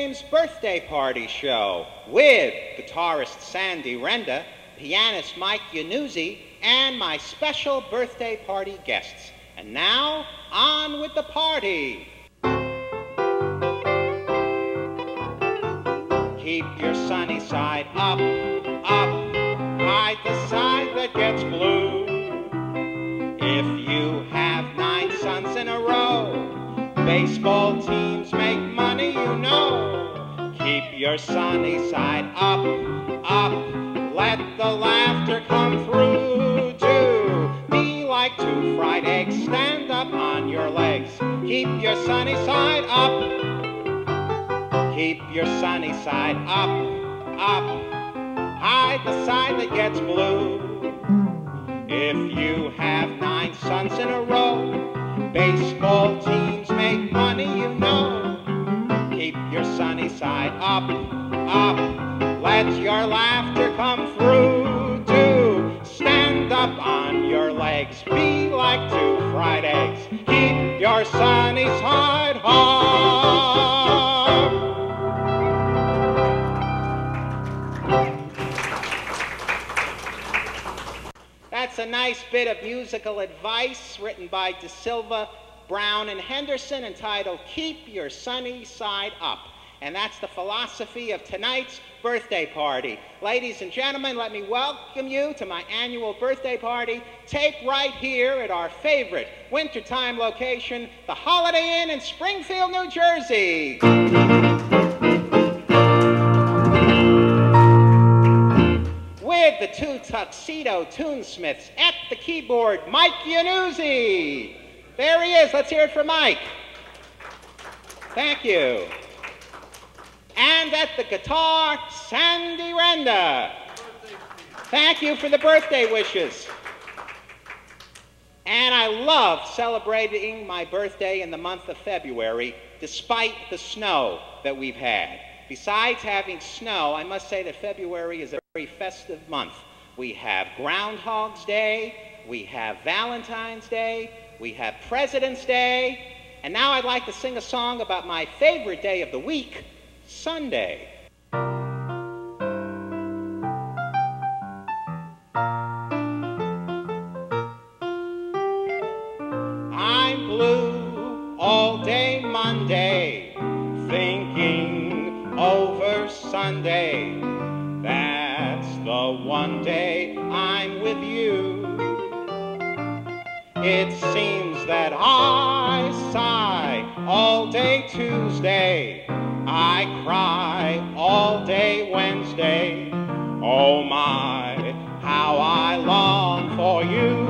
Ames Birthday Party Show with guitarist Sandy Renda, pianist Mike Iannuzzi, and my special birthday party guests. And now, on with the party. Keep your sunny side up, up, hide the side that gets blue. If you have 9 suns in a row, baseball teams make money, you know. Keep your sunny side up, up, let the laughter come through. Do be like 2 fried eggs, stand up on your legs. Keep your sunny side up, keep your sunny side up, up, hide the side that gets blue. If you have 9 suns in a row, baseball teams make money, you know. Keep your sunny side up, up, let your laughter come through. Do stand up on your legs, be like 2 fried eggs. Keep your sunny side up. That's a nice bit of musical advice written by De Silva, Brown, and Henderson, entitled Keep Your Sunny Side Up. And that's the philosophy of tonight's birthday party. Ladies and gentlemen, let me welcome you to my annual birthday party, taped right here at our favorite wintertime location, the Holiday Inn in Springfield, New Jersey. With the 2 tuxedo tunesmiths at the keyboard, Mike Iannuzzi. There he is. Let's hear it for Mike. Thank you. And at the guitar, Sandy Renda. Thank you for the birthday wishes. And I love celebrating my birthday in the month of February, despite the snow that we've had. Besides having snow, I must say that February is a very festive month. We have Groundhog's Day, we have Valentine's Day, we have President's Day, and now I'd like to sing a song about my favorite day of the week, Sunday. I'm blue all day Monday, thinking over Sunday. That's the one day I'm with you. It seems that I sigh all day Tuesday, I cry all day Wednesday. Oh my, how I long for you.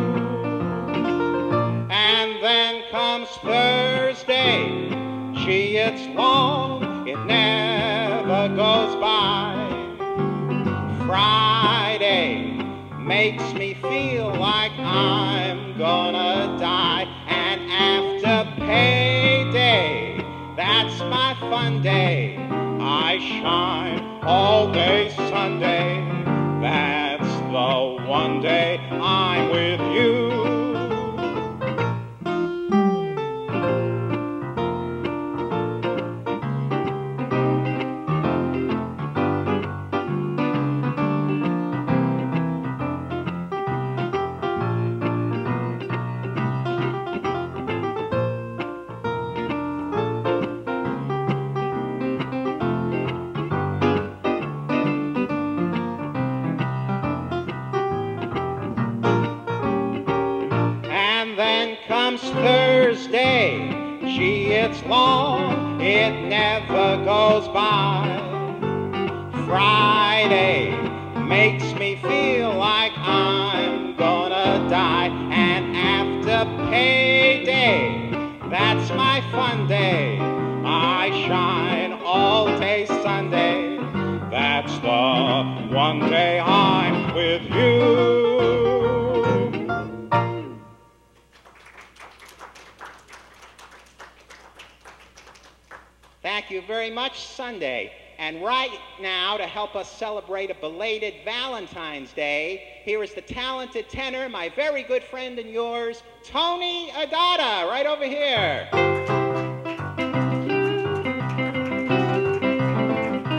And then comes Thursday, gee, it's long, it never goes by. Friday makes me feel like I'm gonna die. And after payday, that's my fun day. I shine all day Sunday. That's the one day I'm with you. Thursday, gee, it's long, it never goes by. Friday makes me feel like I'm gonna die. And after payday, that's my fun day. I shine all day Sunday. That's the one day I'm with you. Thank you very much, Sunday. And right now, to help us celebrate a belated Valentine's Day, here is the talented tenor, my very good friend and yours, Tony Adada, right over here.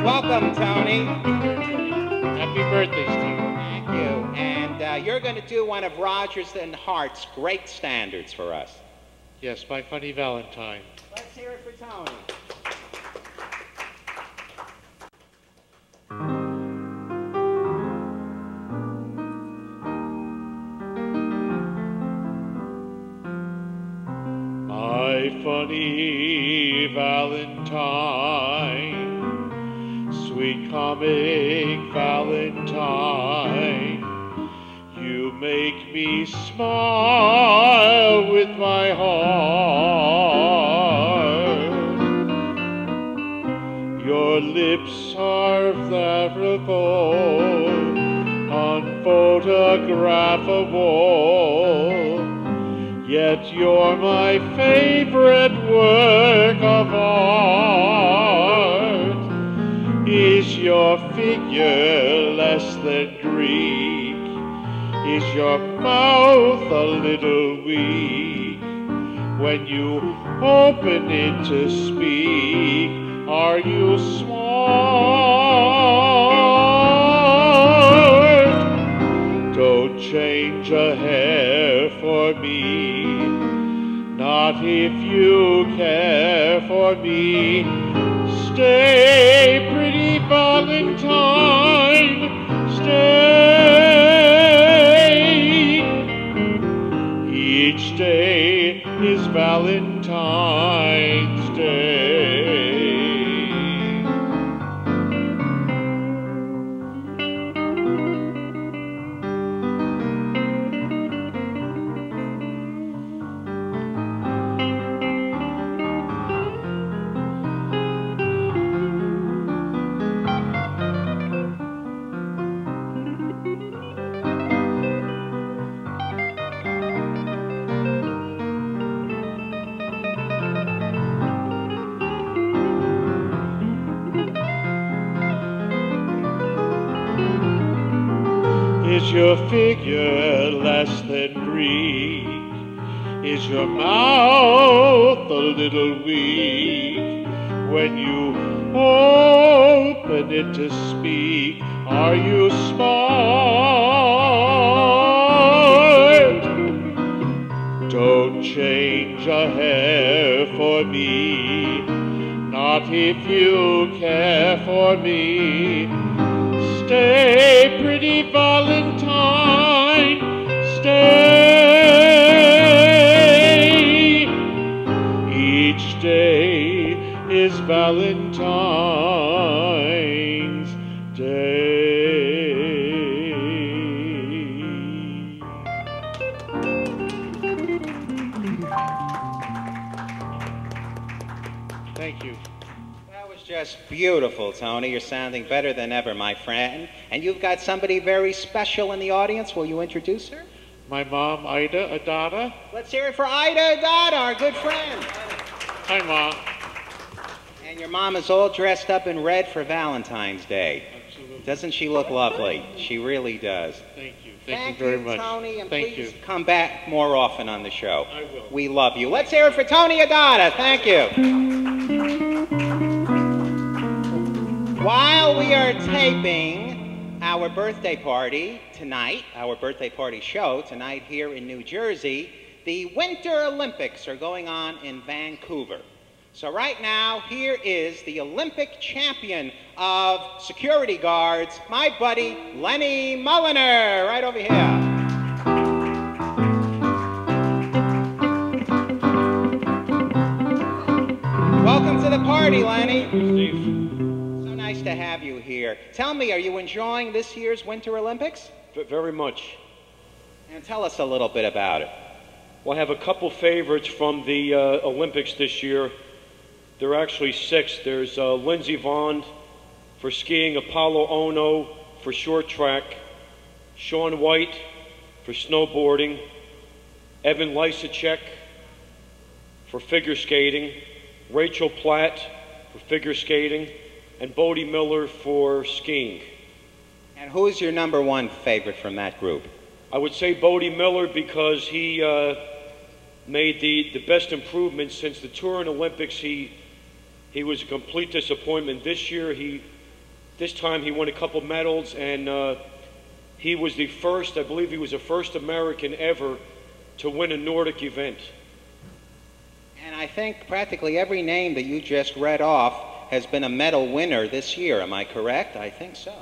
Welcome, Tony. Happy birthday, Steve. Thank you. And you're going to do one of Rogers and Hart's great standards for us. Yes, My Funny Valentine. Let's hear it for Tony. My funny Valentine, sweet comic Valentine, you make me smile with my heart. Your lips are flavorful, unphotographable, yet you're my favorite work of art. Is your figure less than Greek? Is your mouth a little weak? When you open it to speak, are you smart? Don't change a hair for me, not if you care for me. Stay, pretty Valentine, stay. Each day is Valentine's Day. Is your figure less than Greek? Is your mouth a little weak? When you open it to speak, are you smart? Don't change a hair for me, not if you care for me. Stay, pretty Valentine, stay. Each day is Valentine's Day. Thank you. That was just beautiful, Tony. You're sounding better than ever, my friend. And you've got somebody very special in the audience. Will you introduce her? My mom, Ida Adada. Let's hear it for Ida Adada, our good friend. Hi, Mom. And your mom is all dressed up in red for Valentine's Day. Absolutely. Doesn't she look lovely? She really does. Thank you. Thank you very much. Tony, and Thank please you. come back more often on the show. I will. We love you. Let's hear it for Tony Adada. Thank you. While we are taping our birthday party tonight, our birthday party show tonight here in New Jersey, the Winter Olympics are going on in Vancouver. So right now, here is the Olympic champion of security guards, my buddy Lenny Mulliner, right over here. Welcome to the party, Lenny. Steve. So nice to have you here. Tell me, are you enjoying this year's Winter Olympics? Very much. And tell us a little bit about it. Well, I have a couple favorites from the Olympics this year. There are actually 6. There's Lindsey Vonn for skiing, Apollo Ono for short track, Shaun White for snowboarding, Evan Lysacek for figure skating, Rachel Platt for figure skating, and Bodie Miller for skiing. And who is your number one favorite from that group? I would say Bodie Miller because he made the best improvements since the Turin Olympics. He was a complete disappointment. This year he This time he won a couple medals, and he was the first, I believe he was the first American ever to win a Nordic event. And I think practically every name that you just read off has been a medal winner this year. Am I correct? I think so.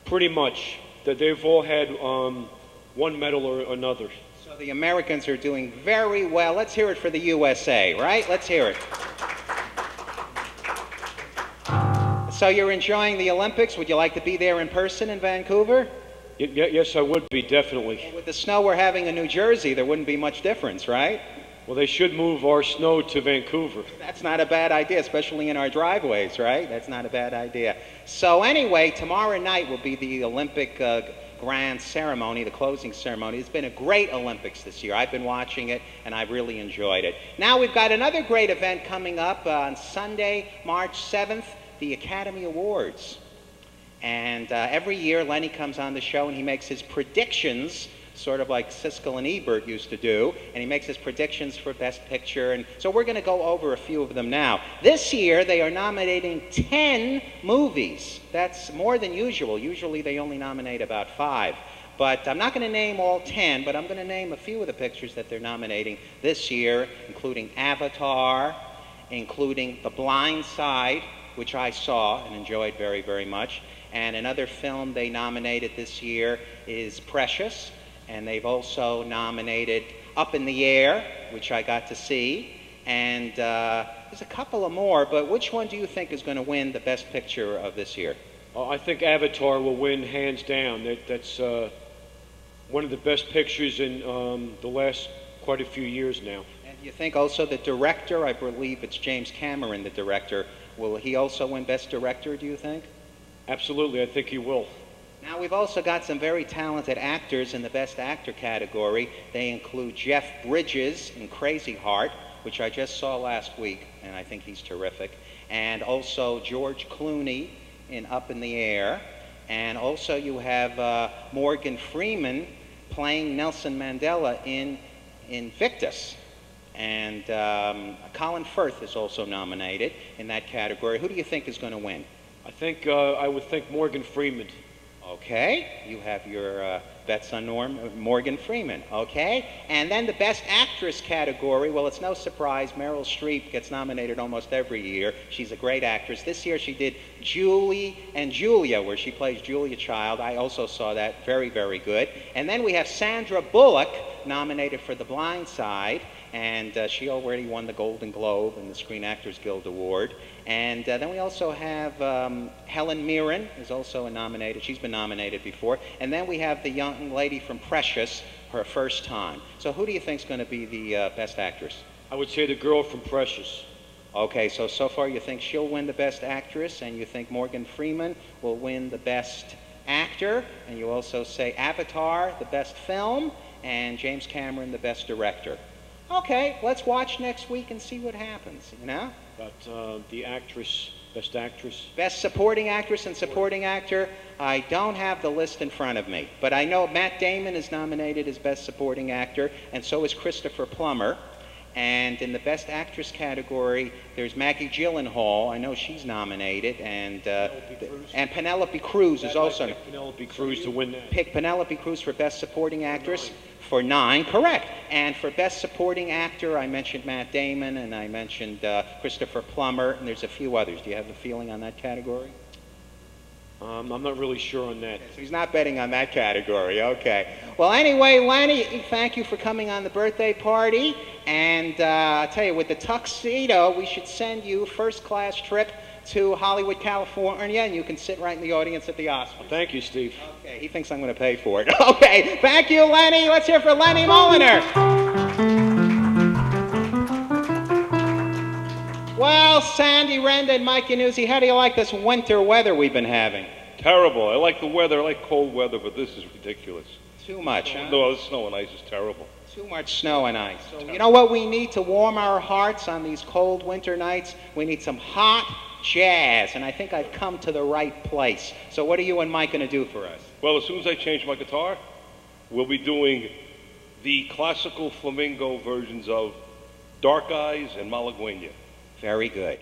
Pretty much. That they've all had one medal or another. So the Americans are doing very well. Let's hear it for the USA, right? Let's hear it. So you're enjoying the Olympics. Would you like to be there in person in Vancouver? Yes, I would be, definitely. Well, with the snow we're having in New Jersey, there wouldn't be much difference, right? Well, they should move our snow to Vancouver. That's not a bad idea, especially in our driveways, right? That's not a bad idea. So anyway, tomorrow night will be the Olympic grand ceremony, the closing ceremony. It's been a great Olympics this year. I've been watching it, and I've really enjoyed it. Now we've got another great event coming up on Sunday, March 7th, the Academy Awards. And every year, Lenny comes on the show, and he makes his predictions, sort of like Siskel and Ebert used to do, and he makes his predictions for Best Picture, and so we're going to go over a few of them now. This year, they are nominating 10 movies. That's more than usual. Usually, they only nominate about 5. But I'm not going to name all 10, but I'm going to name a few of the pictures that they're nominating this year, including Avatar, including The Blind Side, which I saw and enjoyed very, very much. And another film they nominated this year is Precious. And they've also nominated Up in the Air, which I got to see. And there's a couple of more, but which one do you think is going to win the Best Picture of this year? I think Avatar will win hands down. That's one of the best pictures in the last quite a few years now. And you think also the director, I believe it's James Cameron, the director, will he also win Best Director, do you think? Absolutely, I think he will. Now, we've also got some very talented actors in the Best Actor category. They include Jeff Bridges in Crazy Heart, which I just saw last week, and I think he's terrific. And also George Clooney in Up in the Air. And also you have Morgan Freeman playing Nelson Mandela in Invictus. And Colin Firth is also nominated in that category. Who do you think is going to win? I would think Morgan Freeman. Okay, you have your bets on Morgan Freeman, okay? And then the Best Actress category, well, it's no surprise, Meryl Streep gets nominated almost every year. She's a great actress. This year she did Julie and Julia, where she plays Julia Child. I also saw that. Very, very good. And then we have Sandra Bullock nominated for The Blind Side, and she already won the Golden Globe and the Screen Actors Guild Award. And then we also have Helen Mirren is also nominated. She's been nominated before. And then we have the young lady from Precious, her first time. So who do you think is going to be the Best Actress? I would say the girl from Precious. Okay, so far you think she'll win the Best Actress, and you think Morgan Freeman will win the Best Actor, and you also say Avatar, the Best Film, and James Cameron, the Best Director. Okay, let's watch next week and see what happens, you know? But the actress, Best Actress. Best Supporting Actress and Supporting Actor, I don't have the list in front of me. But I know Matt Damon is nominated as Best Supporting Actor, and so is Christopher Plummer. And in the Best Actress category, there's Maggie Gyllenhaal. I know she's nominated, and Penelope Cruz is also. Pick Penelope Cruz to win that. Pick Penelope Cruz for Best Supporting Actress for 9, correct. And for Best Supporting Actor, I mentioned Matt Damon, and I mentioned Christopher Plummer, and there's a few others. Do you have a feeling on that category? I'm not really sure on that. Okay, so he's not betting on that category. Okay. Well, anyway, Lenny, thank you for coming on the birthday party. And I'll tell you, with the tuxedo, we should send you a first-class trip to Hollywood, California, and you can sit right in the audience at the Oscars. Well, thank you, Steve. Okay, he thinks I'm going to pay for it. Okay, thank you, Lenny. Let's hear for Lenny Moliner. Well, Sandy, Renda, and Mike Yanuzzi, how do you like this winter weather we've been having? Terrible. I like the weather. I like cold weather, but this is ridiculous. Too much, huh? No, the snow and ice is terrible. Too much snow and ice. So you know what we need to warm our hearts on these cold winter nights? We need some hot jazz, and I think I've come to the right place. So what are you and Mike going to do for us? Well, as soon as I change my guitar, we'll be doing the classical flamingo versions of Dark Eyes and Malagueña. Very good.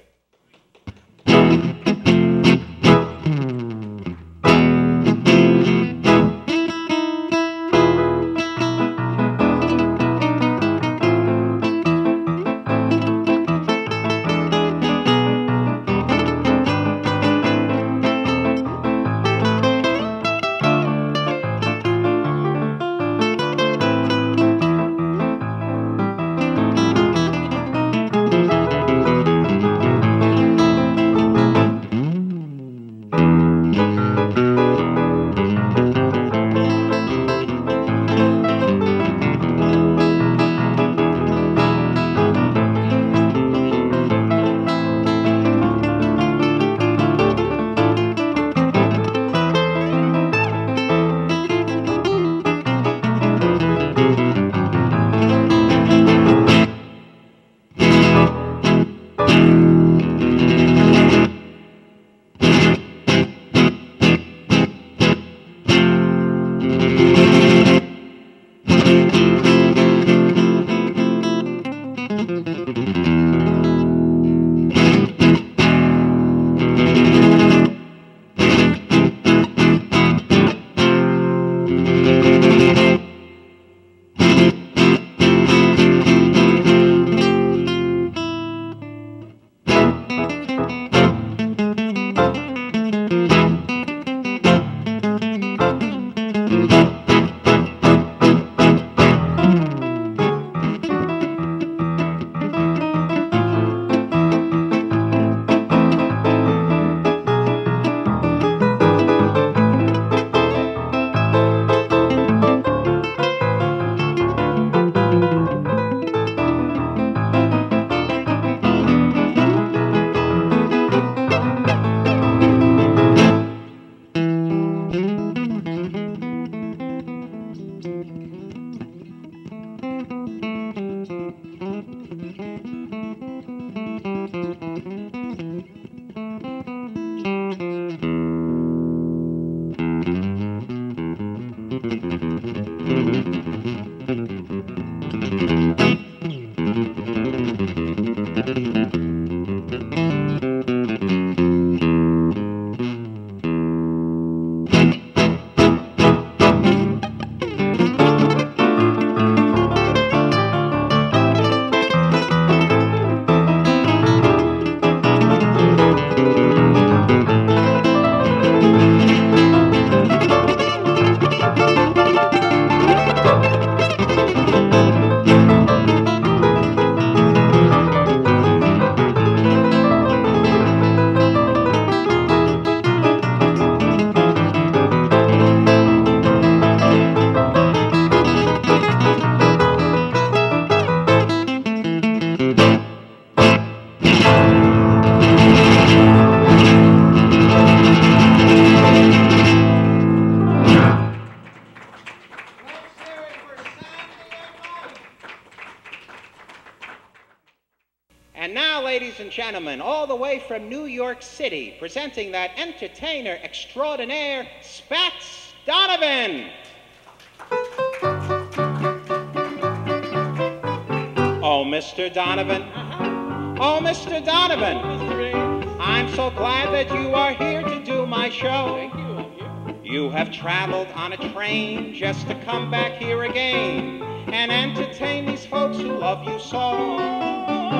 And now, ladies and gentlemen, all the way from New York City, presenting that entertainer extraordinaire, Spats Donovan. Oh, Mr. Donovan. Oh, Mr. Donovan. I'm so glad that you are here to do my show. Thank you, I'm here. You have traveled on a train just to come back here again and entertain these folks who love you so.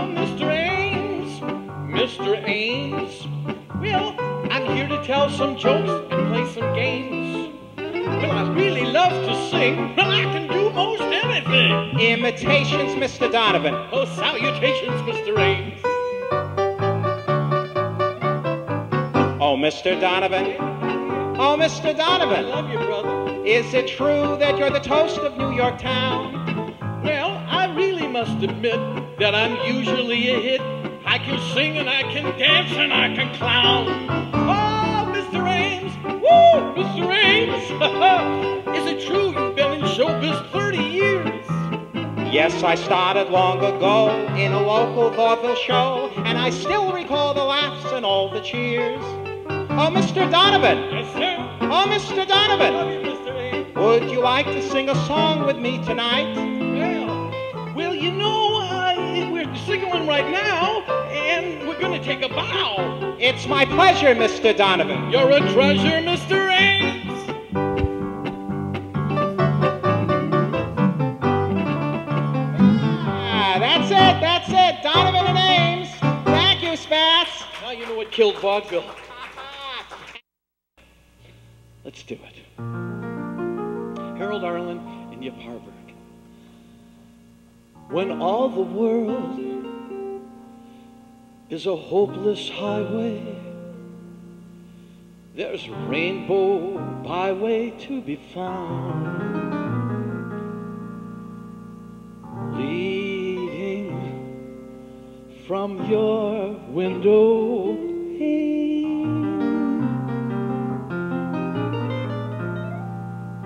Mr. Ames, Mr. Ames. Well, I'm here to tell some jokes and play some games. Well, I really love to sing. Well, I can do most anything. Imitations, Mr. Donovan. Oh, salutations, Mr. Ames. Oh, Mr. Donovan. Oh, Mr. I Donovan. love you, brother. Is it true that you're the toast of New York town? Well, I really must admit that I'm usually a hit. I can sing and I can dance and I can clown. Oh, Mr. Ames, woo, Mr. Ames. Is it true you've been in showbiz 30 years? Yes, I started long ago in a local vaudeville show, and I still recall the laughs and all the cheers. Oh, Mr. Donovan. Yes, sir. Oh, Mr. Love Donovan. you, Mr. Ames. Would you like to sing a song with me tonight? Well, you know, we're singing one right now, and we're going to take a bow. It's my pleasure, Mr. Donovan. You're a treasure, Mr. Ames. Ah, that's it. Donovan and Ames. Thank you, Spats. Now you know what killed vaudeville. Let's do it. Harold Arlen and Yip Harburg. When all the world is a hopeless highway, there's a rainbow byway to be found, leading from your window pane.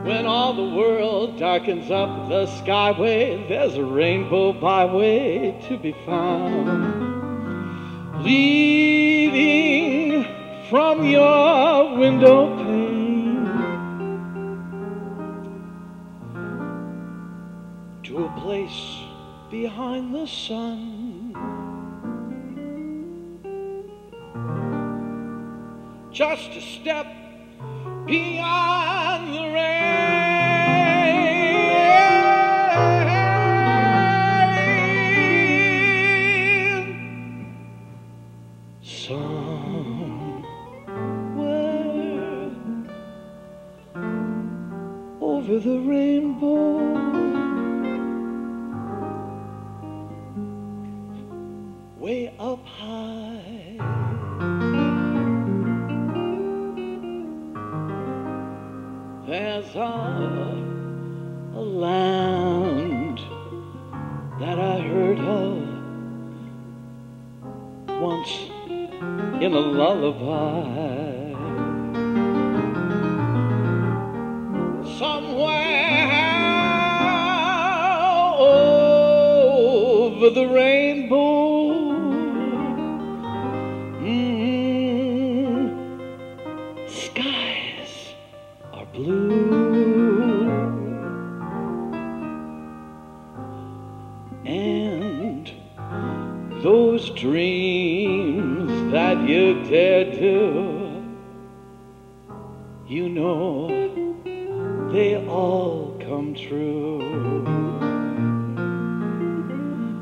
When all the world darkens up the skyway, there's a rainbow byway to be found, leading from your window pane to a place behind the sun, just a step beyond the rain. Somewhere over the rainbow, way up high, there's a land that I heard of once in a lullaby. Somewhere over the rainbow, skies are blue, And those dreams that you dared to, you know, they all come true.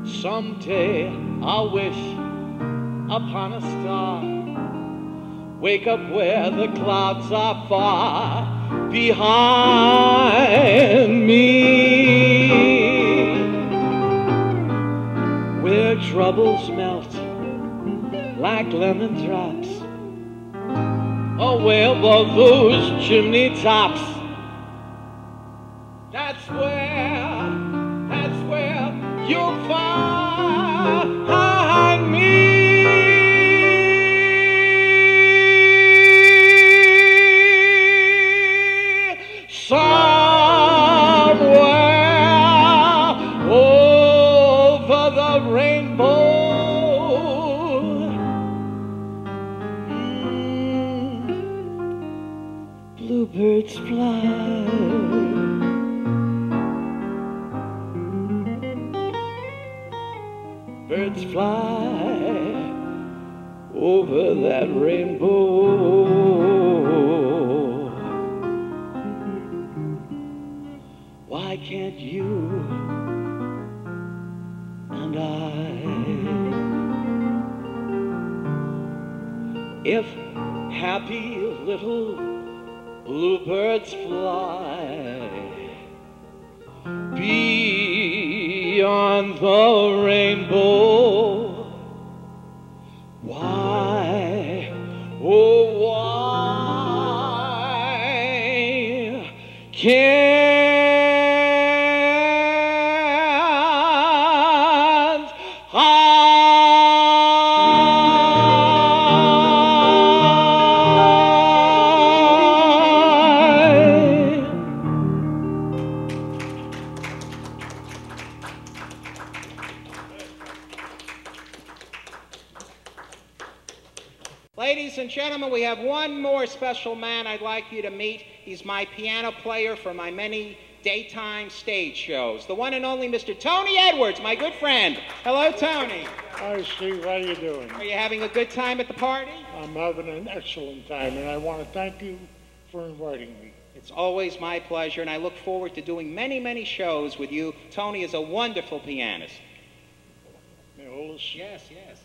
Someday I'll wish upon a star, wake up where the clouds are far behind me, where troubles melt like lemon drops away above those chimney tops. That's where you'll find me. Somewhere over the rainbow, bluebirds fly. Birds fly over that rainbow. Why can't you and I? If happy little bluebirds fly beyond the rainbow, why, oh why can't Ladies and gentlemen, we have one more special man I'd like you to meet. He's my piano player for my many daytime stage shows. The one and only Mr. Tony Edwards, my good friend. Hello, Tony. Hi, Steve. How you doing? Are you having a good time at the party? I'm having an excellent time, and I want to thank you for inviting me. It's always my pleasure, and I look forward to doing many, many shows with you. Tony is a wonderful pianist. May I hold this? Yes, yes.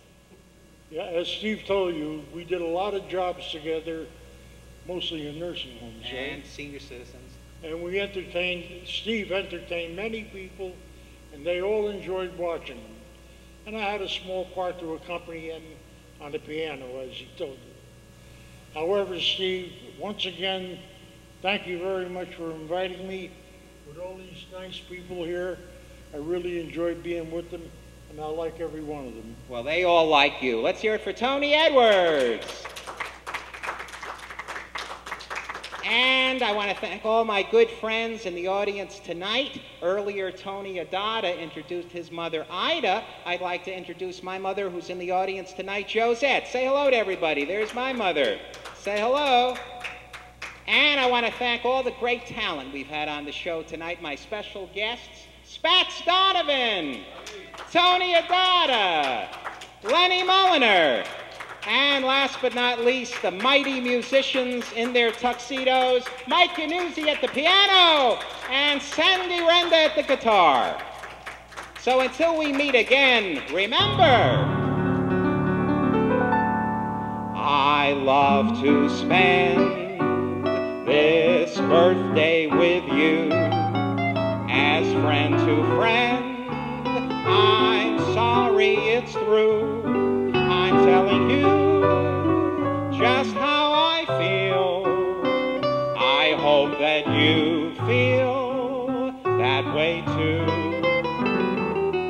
Yeah, as Steve told you, we did a lot of jobs together, mostly in nursing homes. And right? senior citizens. And we entertained, Steve entertained many people, and they all enjoyed watching him. And I had a small part to accompany him on the piano, as he told you. However, Steve, once again, thank you very much for inviting me. With all these nice people here, I really enjoyed being with them, and I like every one of them. Well, they all like you. Let's hear it for Tony Edwards. And I want to thank all my good friends in the audience tonight. Earlier, Tony Adada introduced his mother, Ida. I'd like to introduce my mother, who's in the audience tonight, Josette. Say hello to everybody. There's my mother. Say hello. And I want to thank all the great talent we've had on the show tonight. My special guests, Spats Donovan, Tony Adada, Lenny Mulliner, and last but not least, the mighty musicians in their tuxedos, Mike Yanuzzi at the piano and Sandy Renda at the guitar. So until we meet again, remember, I love to spend this birthday with you as friend to friend. I'm sorry it's through. I'm telling you just how I feel. I hope that you feel that way too.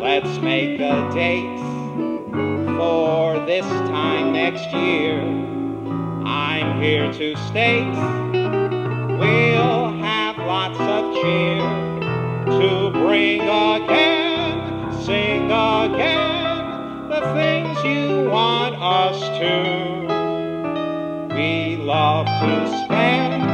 Let's make a date for this time next year. I'm here to state we'll have lots of cheer to bring again, sing again the things you want us to. We love to spend